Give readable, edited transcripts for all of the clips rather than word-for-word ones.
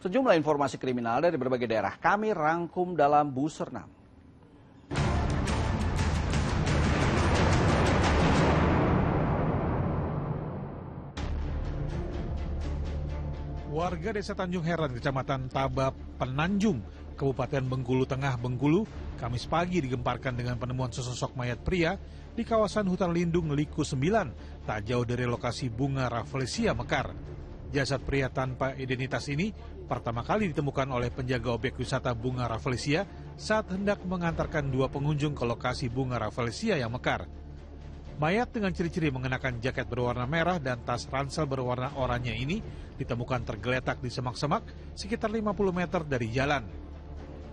Sejumlah informasi kriminal dari berbagai daerah kami rangkum dalam Buser 6. Warga Desa Tanjung Heran, Kecamatan Taba, Penanjung, Kabupaten Bengkulu Tengah, Bengkulu, Kamis pagi digemparkan dengan penemuan sesosok mayat pria di kawasan hutan lindung Liku 9, tak jauh dari lokasi Bunga Rafflesia Mekar. Jasad pria tanpa identitas ini pertama kali ditemukan oleh penjaga objek wisata Bunga Rafflesia saat hendak mengantarkan dua pengunjung ke lokasi Bunga Rafflesia yang mekar. Mayat dengan ciri-ciri mengenakan jaket berwarna merah dan tas ransel berwarna oranye ini ditemukan tergeletak di semak-semak sekitar 50 meter dari jalan.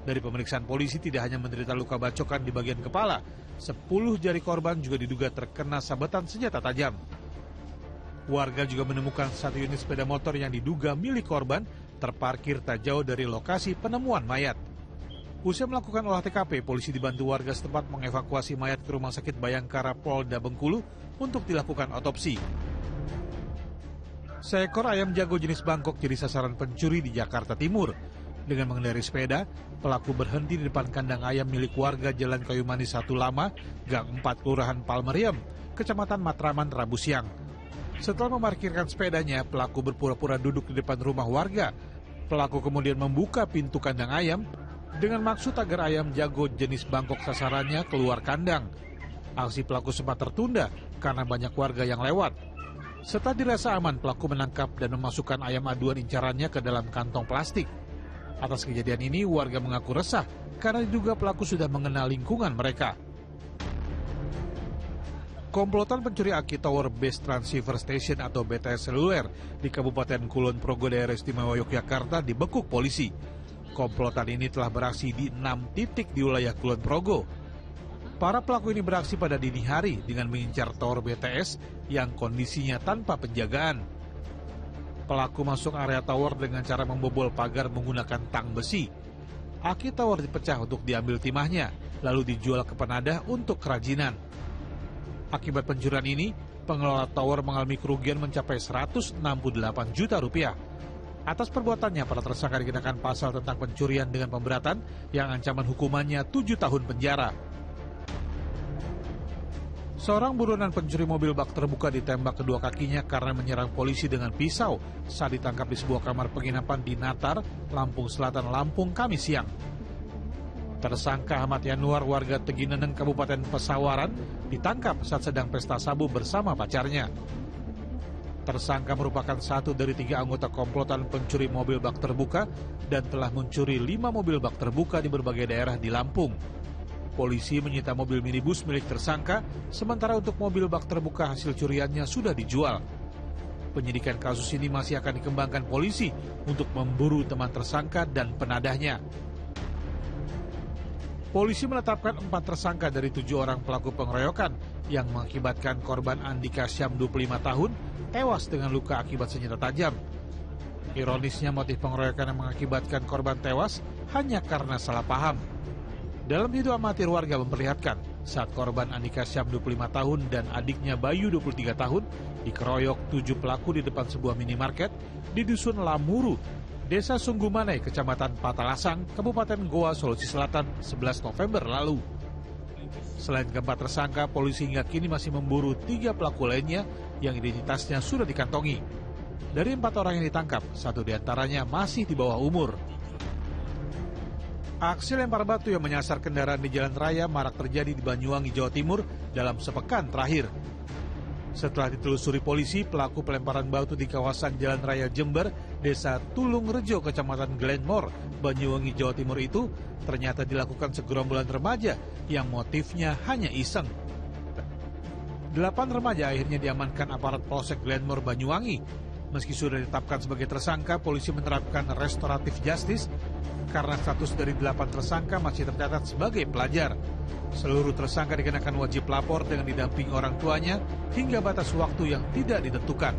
Dari pemeriksaan polisi tidak hanya menderita luka bacokan di bagian kepala, 10 jari korban juga diduga terkena sabetan senjata tajam. Warga juga menemukan satu unit sepeda motor yang diduga milik korban terparkir tak jauh dari lokasi penemuan mayat. Usai melakukan olah TKP, polisi dibantu warga setempat mengevakuasi mayat ke Rumah Sakit Bayangkara Polda Bengkulu untuk dilakukan otopsi. Seekor ayam jago jenis Bangkok jadi sasaran pencuri di Jakarta Timur. Dengan mengendarai sepeda, pelaku berhenti di depan kandang ayam milik warga Jalan Kayu Manis 1 Lama, Gang 4 Kelurahan Palmeriem, Kecamatan Matraman, Rabu siang. Setelah memarkirkan sepedanya, pelaku berpura-pura duduk di depan rumah warga. Pelaku kemudian membuka pintu kandang ayam dengan maksud agar ayam jago jenis Bangkok sasarannya keluar kandang. Aksi pelaku sempat tertunda karena banyak warga yang lewat. Setelah dirasa aman, pelaku menangkap dan memasukkan ayam aduan incarannya ke dalam kantong plastik. Atas kejadian ini, warga mengaku resah karena diduga pelaku sudah mengenal lingkungan mereka. Komplotan pencuri aki Tower Base Transceiver Station atau BTS seluler di Kabupaten Kulon Progo, Daerah Istimewa Yogyakarta dibekuk polisi. Komplotan ini telah beraksi di 6 titik di wilayah Kulon Progo. Para pelaku ini beraksi pada dini hari dengan mengincar tower BTS yang kondisinya tanpa penjagaan. Pelaku masuk area tower dengan cara membobol pagar menggunakan tang besi. Aki tower dipecah untuk diambil timahnya, lalu dijual ke penadah untuk kerajinan. Akibat pencurian ini, pengelola tower mengalami kerugian mencapai 168 juta rupiah. Atas perbuatannya, para tersangka dikenakan pasal tentang pencurian dengan pemberatan yang ancaman hukumannya 7 tahun penjara. Seorang buronan pencuri mobil bak terbuka ditembak kedua kakinya karena menyerang polisi dengan pisau saat ditangkap di sebuah kamar penginapan di Natar, Lampung Selatan, Lampung, Kamis siang. Tersangka Ahmad Yanuar, warga Tegineneng, Kabupaten Pesawaran, ditangkap saat sedang pesta sabu bersama pacarnya. Tersangka merupakan satu dari 3 anggota komplotan pencuri mobil bak terbuka dan telah mencuri 5 mobil bak terbuka di berbagai daerah di Lampung. Polisi menyita mobil minibus milik tersangka, sementara untuk mobil bak terbuka hasil curiannya sudah dijual. Penyidikan kasus ini masih akan dikembangkan polisi untuk memburu teman tersangka dan penadahnya. Polisi menetapkan 4 tersangka dari 7 orang pelaku pengeroyokan yang mengakibatkan korban Andika Syam 25 tahun tewas dengan luka akibat senjata tajam. Ironisnya, motif pengeroyokan yang mengakibatkan korban tewas hanya karena salah paham. Dalam video amatir, warga memperlihatkan saat korban Andika Syam 25 tahun dan adiknya Bayu 23 tahun dikeroyok 7 pelaku di depan sebuah minimarket di Dusun Lamuru, Desa Sunggumanai, Kecamatan Patalasang, Kabupaten Goa, Sulawesi Selatan, 11 November lalu. Selain keempat tersangka, polisi hingga kini masih memburu 3 pelaku lainnya yang identitasnya sudah dikantongi. Dari 4 orang yang ditangkap, 1 diantaranya masih di bawah umur. Aksi lempar batu yang menyasar kendaraan di jalan raya marak terjadi di Banyuwangi, Jawa Timur dalam sepekan terakhir. Setelah ditelusuri polisi, pelaku pelemparan batu di kawasan Jalan Raya Jember, Desa Tulung Rejo, Kecamatan Glenmore, Banyuwangi, Jawa Timur itu ternyata dilakukan segerombolan remaja yang motifnya hanya iseng. 8 remaja akhirnya diamankan aparat Polsek Glenmore, Banyuwangi. Meski sudah ditetapkan sebagai tersangka, polisi menerapkan restoratif justice karena status dari 8 tersangka masih tercatat sebagai pelajar. Seluruh tersangka dikenakan wajib lapor dengan didampingi orang tuanya hingga batas waktu yang tidak ditentukan.